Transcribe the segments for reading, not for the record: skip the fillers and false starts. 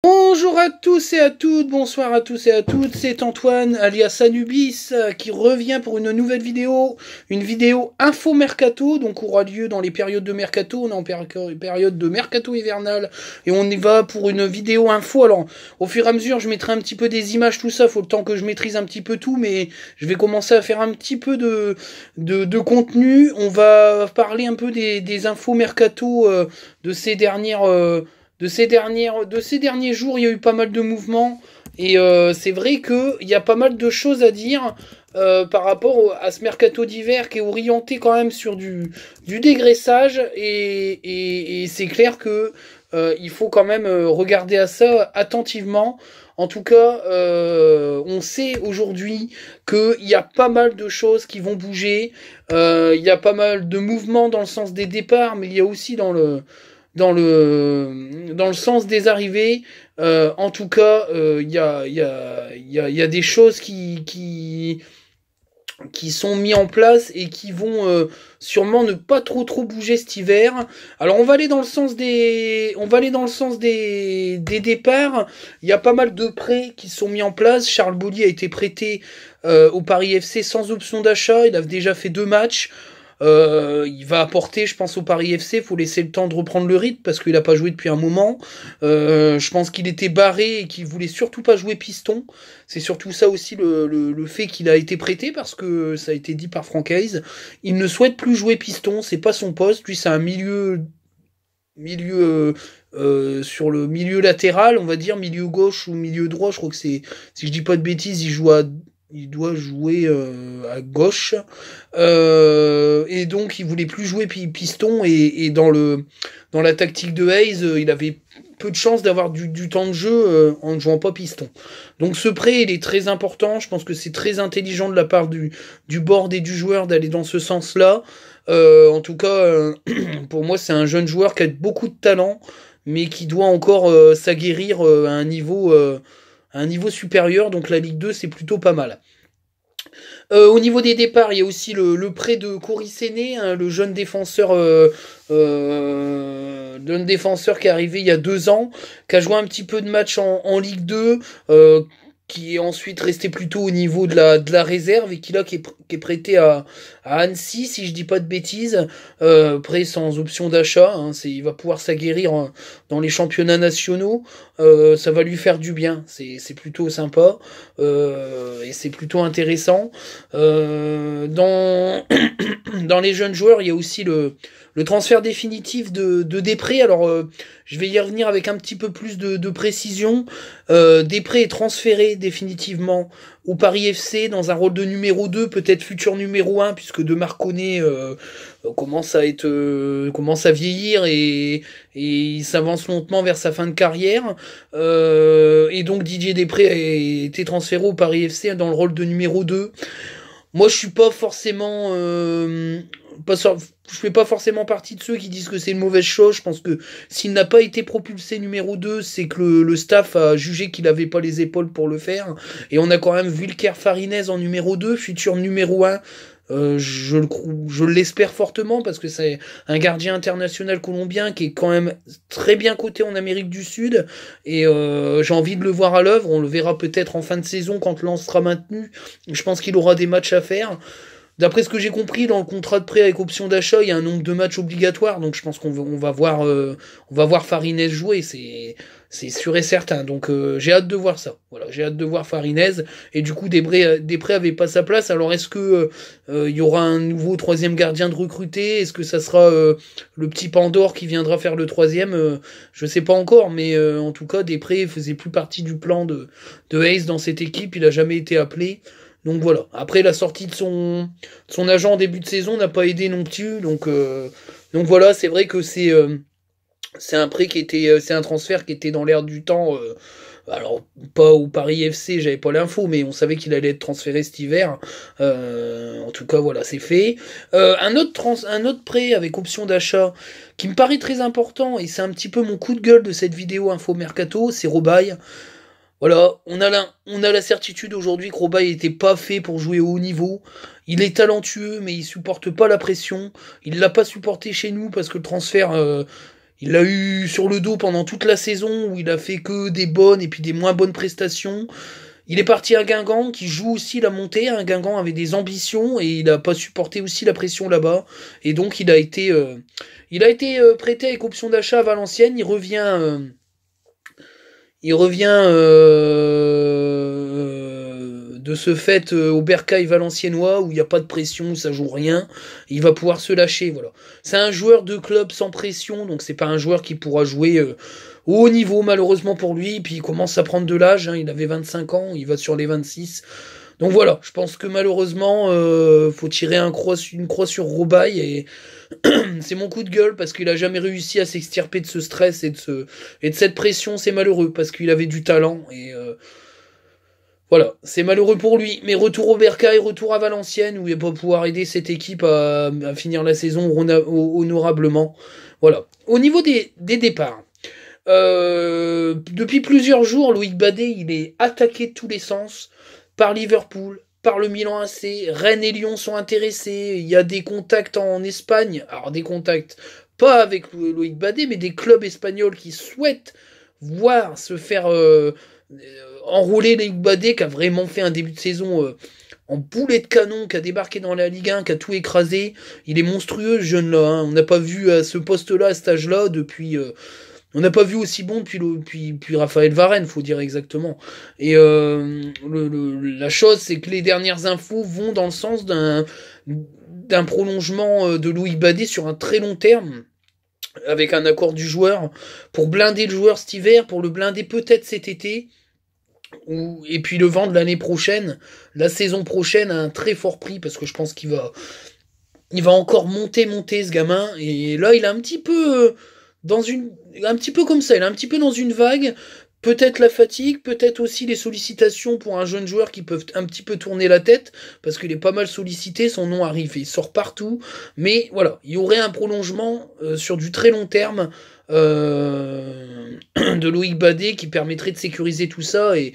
Bonjour à tous et à toutes, bonsoir à tous et à toutes, c'est Antoine alias Anubis qui revient pour une nouvelle vidéo, une vidéo info mercato, donc aura lieu dans les périodes de mercato, on est en période de mercato hivernal et on y va pour une vidéo info. Alors au fur et à mesure je mettrai un petit peu des images, tout ça, faut le temps que je maîtrise un petit peu tout, mais je vais commencer à faire un petit peu de contenu. On va parler un peu des infos mercato de ces dernières... de ces derniers jours, il y a eu pas mal de mouvements et c'est vrai qu'il y a pas mal de choses à dire par rapport à ce mercato d'hiver qui est orienté quand même sur du dégraissage et c'est clair que il faut quand même regarder à ça attentivement. En tout cas, on sait aujourd'hui qu'il y a pas mal de choses qui vont bouger. Il y a pas mal de mouvements dans le sens des départs, mais il y a aussi dans le sens des arrivées. En tout cas, il y a des choses qui sont mis en place et qui vont sûrement ne pas trop bouger cet hiver. Alors on va aller dans le sens des départs. Il y a pas mal de prêts qui sont mis en place. Charles Bolly a été prêté au Paris FC sans option d'achat. Il a déjà fait 2 matchs. Il va apporter, je pense, au Paris FC. Faut laisser le temps de reprendre le rythme parce qu'il a pas joué depuis un moment. Je pense qu'il était barré et qu'il voulait surtout pas jouer piston. C'est surtout ça aussi le fait qu'il a été prêté, parce que ça a été dit par Franck Hayes. Il ne souhaite plus jouer piston, c'est pas son poste. Lui, c'est un milieu sur le milieu latéral, on va dire milieu gauche ou milieu droit. Je crois que c'est, si je dis pas de bêtises, il doit jouer à gauche. Et donc il voulait plus jouer piston, et dans la tactique de Hayes, il avait peu de chances d'avoir du temps de jeu en ne jouant pas piston. Donc ce prêt, il est très important. Je pense que c'est très intelligent de la part du board et du joueur d'aller dans ce sens-là. En tout cas, pour moi, c'est un jeune joueur qui a beaucoup de talent, mais qui doit encore s'aguerrir à un niveau supérieur. Donc la Ligue 2, c'est plutôt pas mal. Au niveau des départs, il y a aussi le prêt de Cory Séné, hein, le jeune défenseur qui est arrivé il y a 2 ans, qui a joué un petit peu de match en Ligue 2, qui est ensuite resté plutôt au niveau de la réserve, et qui est prêté à Annecy, si je dis pas de bêtises, prêt sans option d'achat, hein. Il va pouvoir s'aguerrir dans les championnats nationaux. Ça va lui faire du bien, c'est plutôt sympa, et c'est plutôt intéressant. Dans dans les jeunes joueurs, il y a aussi le transfert définitif de Després. Alors je vais y revenir avec un petit peu plus de précision. Després est transféré définitivement au Paris FC dans un rôle de numéro 2, peut-être futur numéro 1, puisque De Marconnet commence à vieillir et il s'avance lentement vers sa fin de carrière. Et donc Didier Després a été transféré au Paris FC dans le rôle de numéro 2. Moi, je suis pas forcément je fais pas forcément partie de ceux qui disent que c'est une mauvaise chose. Je pense que s'il n'a pas été propulsé numéro 2, c'est que le staff a jugé qu'il avait pas les épaules pour le faire. Et on a quand même Wilker Farinez en numéro 2, futur numéro 1. Je l'espère fortement, parce que c'est un gardien international colombien qui est quand même très bien coté en Amérique du Sud, et j'ai envie de le voir à l'œuvre. On le verra peut-être en fin de saison quand Lens sera maintenu. Je pense qu'il aura des matchs à faire. D'après ce que j'ai compris, dans le contrat de prêt avec option d'achat, il y a un nombre de matchs obligatoires, donc je pense qu'on va voir Farinez jouer, c'est sûr et certain. Donc j'ai hâte de voir ça. Voilà, j'ai hâte de voir Farinez, et du coup Després avait pas sa place. Alors est-ce que il y aura un nouveau troisième gardien de recruter? Est-ce que ça sera le petit Pandore qui viendra faire le troisième? Je sais pas encore, mais en tout cas Després faisait plus partie du plan de Hayes dans cette équipe. Il a jamais été appelé. Donc voilà. Après, la sortie de son agent en début de saison n'a pas aidé non plus. Donc voilà, c'est vrai que c'est un prêt c'est un transfert qui était dans l'air du temps. Alors pas au Paris FC, j'avais pas l'info, mais on savait qu'il allait être transféré cet hiver. En tout cas, voilà, c'est fait. Un autre prêt avec option d'achat qui me paraît très important, et c'est un petit peu mon coup de gueule de cette vidéo info mercato, c'est Robaille. Voilà, on a la certitude aujourd'hui que Robaille n'était pas fait pour jouer au haut niveau. Il est talentueux, mais il supporte pas la pression. Il l'a pas supporté chez nous parce que le transfert, Il l'a eu sur le dos pendant toute la saison, où il a fait que des bonnes et puis des moins bonnes prestations. Il est parti à Guingamp, qui joue aussi la montée. Guingamp avait des ambitions et il n'a pas supporté aussi la pression là-bas. Et donc il a été prêté avec option d'achat à Valenciennes. Il revient de ce fait au Bercail valenciennois où il n'y a pas de pression, où ça joue rien. Il va pouvoir se lâcher, voilà. C'est un joueur de club sans pression, donc c'est pas un joueur qui pourra jouer au haut niveau malheureusement pour lui. Puis il commence à prendre de l'âge, hein, il avait 25 ans, il va sur les 26. Donc voilà, je pense que malheureusement, faut tirer une croix sur Robaille et c'est mon coup de gueule parce qu'il a jamais réussi à s'extirper de ce stress et de cette pression. C'est malheureux parce qu'il avait du talent et voilà, c'est malheureux pour lui. Mais retour au Bercail, retour à Valenciennes où il va pouvoir aider cette équipe à finir la saison honorablement. Voilà. Au niveau des départs. Depuis plusieurs jours, Loïc Badet, il est attaqué de tous les sens par Liverpool, par le Milan AC. Rennes et Lyon sont intéressés. Il y a des contacts en Espagne. Alors des contacts, pas avec Loïc Badet, mais des clubs espagnols qui souhaitent voir se faire enrôler Loïc Badet, qui a vraiment fait un début de saison en boulet de canon, qui a débarqué dans la Ligue 1, qui a tout écrasé. Il est monstrueux, ce jeune-là. Hein. On n'a pas vu à ce poste-là, à cet âge-là, depuis... on n'a pas vu aussi bon depuis Raphaël Varane, faut dire exactement. Et la chose, c'est que les dernières infos vont dans le sens d'un prolongement de Loïc Badet sur un très long terme, avec un accord du joueur, pour blinder le joueur cet hiver, pour le blinder peut-être cet été, et puis le vendre l'année prochaine, la saison prochaine, à un très fort prix, parce que je pense qu'il va encore monter ce gamin, et là il a un petit peu... un petit peu comme ça, il est un petit peu dans une vague, peut-être la fatigue, peut-être aussi les sollicitations pour un jeune joueur qui peuvent un petit peu tourner la tête, parce qu'il est pas mal sollicité, son nom arrive, il sort partout, mais voilà, il y aurait un prolongement sur du très long terme de Loïc Badet qui permettrait de sécuriser tout ça et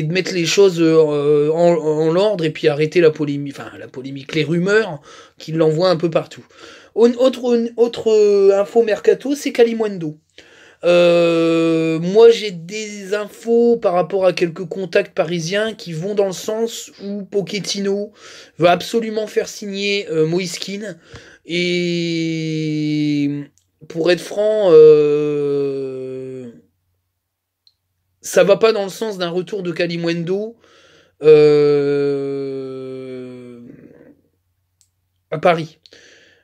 de mettre les choses en l'ordre et puis arrêter la polémique, les rumeurs qui l'envoient un peu partout. Autre info mercato, c'est Kalimundo. Moi j'ai des infos par rapport à quelques contacts parisiens qui vont dans le sens où Pochettino veut absolument faire signer Moïse Kean. Et pour être franc, ça va pas dans le sens d'un retour de Kalimundo à Paris.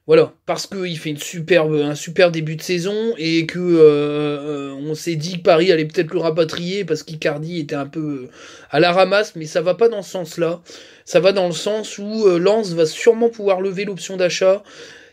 Voilà, parce qu'il fait un super début de saison et que on s'est dit que Paris allait peut-être le rapatrier parce qu'Icardi était un peu à la ramasse, mais ça va pas dans ce sens-là. Ça va dans le sens où Lens va sûrement pouvoir lever l'option d'achat.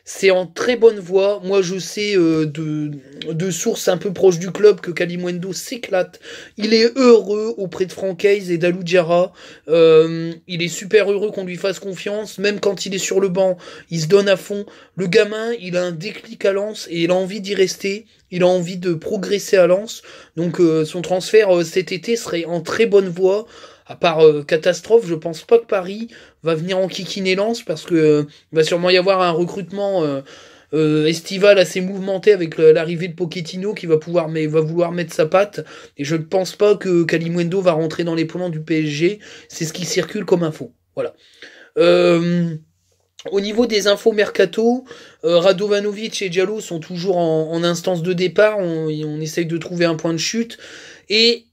C'est en très bonne voie. Moi, je sais de sources un peu proches du club que Kalimundo s'éclate. Il est heureux auprès de Francaise et d'Alou Diarra. Il est super heureux qu'on lui fasse confiance. Même quand il est sur le banc, il se donne à fond. Le gamin, il a un déclic à Lens et il a envie d'y rester. Il a envie de progresser à Lens. Donc son transfert cet été serait en très bonne voie. À part catastrophe, je pense pas que Paris va venir enquiquiner Lens parce que il va sûrement y avoir un recrutement estival assez mouvementé avec l'arrivée de Pochettino qui va vouloir mettre sa patte. Et je ne pense pas que Kalimundo va rentrer dans les plans du PSG. C'est ce qui circule comme info. Voilà. Au niveau des infos mercato, Radovanovic et Diallo sont toujours en instance de départ. On essaye de trouver un point de chute. Et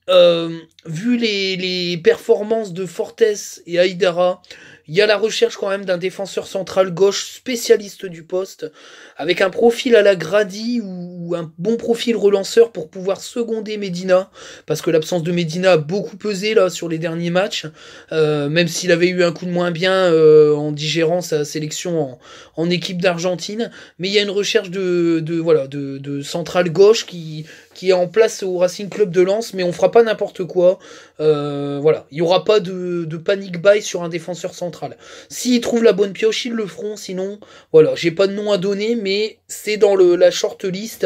vu les performances de Fortes et Aïdara, il y a la recherche quand même d'un défenseur central gauche spécialiste du poste, avec un profil à la Grady ou un bon profil relanceur pour pouvoir seconder Medina, parce que l'absence de Medina a beaucoup pesé là sur les derniers matchs, même s'il avait eu un coup de moins bien en digérant sa sélection en équipe d'Argentine, mais il y a une recherche de central gauche qui est en place au Racing Club de Lens, mais on fera pas n'importe quoi. Voilà, il y aura pas de panic buy sur un défenseur central. S'ils trouvent la bonne pioche, ils le feront. Sinon, voilà, j'ai pas de nom à donner, mais c'est dans la short list.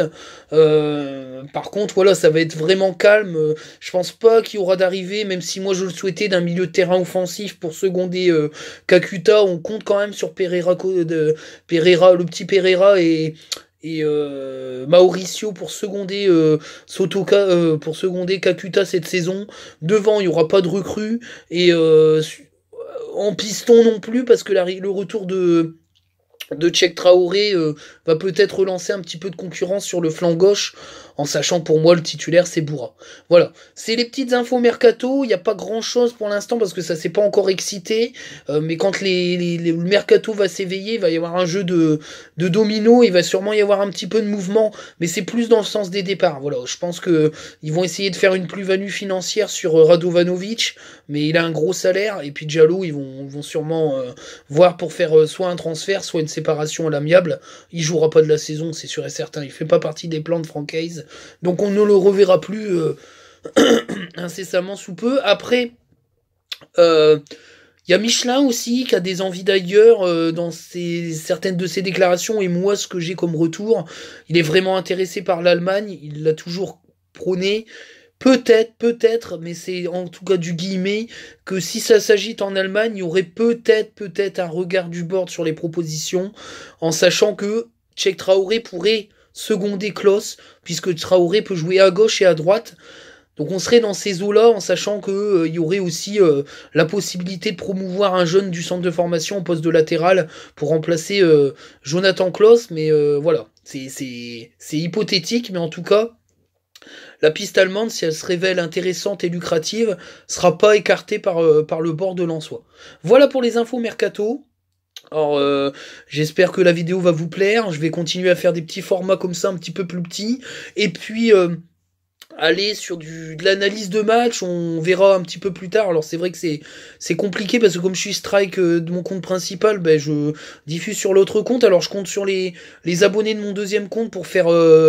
Par contre, voilà, ça va être vraiment calme. Je pense pas qu'il y aura d'arrivée, même si moi je le souhaitais d'un milieu de terrain offensif pour seconder Kakuta. On compte quand même sur Pereira, le petit Pereira et et Mauricio pour seconder pour seconder Kakuta cette saison. Devant, il y aura pas de recrue et en piston non plus parce que le retour de Cheikh Traoré va peut-être relancer un petit peu de concurrence sur le flanc gauche, en sachant que pour moi le titulaire c'est Boura. Voilà, c'est les petites infos mercato, il n'y a pas grand chose pour l'instant parce que ça s'est pas encore excité, mais quand le mercato va s'éveiller, il va y avoir un jeu de domino, il va sûrement y avoir un petit peu de mouvement, mais c'est plus dans le sens des départs. Voilà, je pense que ils vont essayer de faire une plus-value financière sur Radovanovic, mais il a un gros salaire, et puis Diallo, ils vont sûrement voir pour faire soit un transfert, soit une séparation à l'amiable. Il jouera pas de la saison, c'est sûr et certain. Il fait pas partie des plans de Franck Hayes. Donc on ne le reverra plus incessamment sous peu. Après, il y a Michelin aussi qui a des envies d'ailleurs dans certaines de ses déclarations. Et moi, ce que j'ai comme retour, il est vraiment intéressé par l'Allemagne. Il l'a toujours prôné. Peut-être, mais c'est en tout cas du guillemet, que si ça s'agite en Allemagne, il y aurait peut-être un regard du board sur les propositions, en sachant que Cheikh Traoré pourrait seconder Klose, puisque Traoré peut jouer à gauche et à droite. Donc on serait dans ces eaux-là, en sachant que il y aurait aussi la possibilité de promouvoir un jeune du centre de formation au poste de latéral pour remplacer Jonathan Klose, mais voilà, c'est hypothétique, mais en tout cas, la piste allemande, si elle se révèle intéressante et lucrative, sera pas écartée par le bord de Lensois. Voilà pour les infos mercato. Alors, j'espère que la vidéo va vous plaire. Je vais continuer à faire des petits formats comme ça, un petit peu plus petits. Et puis, aller sur de l'analyse de match, on verra un petit peu plus tard. Alors c'est vrai que c'est compliqué parce que comme je suis strike de mon compte principal, ben je diffuse sur l'autre compte. Alors je compte sur les abonnés de mon deuxième compte pour faire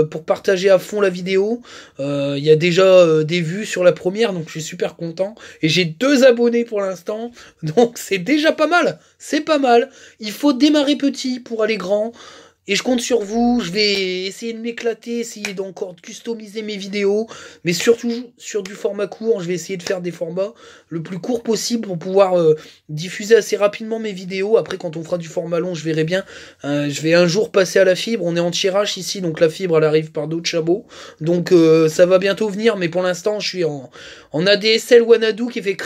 pour partager à fond la vidéo. Il y a déjà des vues sur la première, donc je suis super content. Et j'ai 2 abonnés pour l'instant, donc c'est déjà pas mal. C'est pas mal. Il faut démarrer petit pour aller grand. Et je compte sur vous, je vais essayer de m'éclater, essayer d'encore customiser mes vidéos, mais surtout sur du format court, je vais essayer de faire des formats le plus court possible pour pouvoir diffuser assez rapidement mes vidéos. Après, quand on fera du format long, je verrai bien. Je vais un jour passer à la fibre, on est en tirage ici, donc la fibre, elle arrive par d'autres chabots. Donc ça va bientôt venir, mais pour l'instant, je suis en ADSL Wanadu qui fait...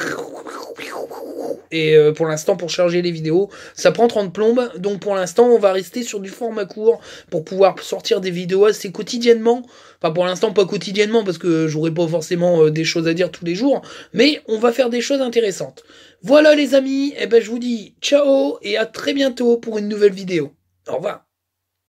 Et pour l'instant, pour charger les vidéos, ça prend 30 plombes. Donc pour l'instant, on va rester sur du format court pour pouvoir sortir des vidéos assez quotidiennement. Enfin pour l'instant, pas quotidiennement parce que j'aurai pas forcément des choses à dire tous les jours. Mais on va faire des choses intéressantes. Voilà les amis, et ben je vous dis ciao et à très bientôt pour une nouvelle vidéo. Au revoir.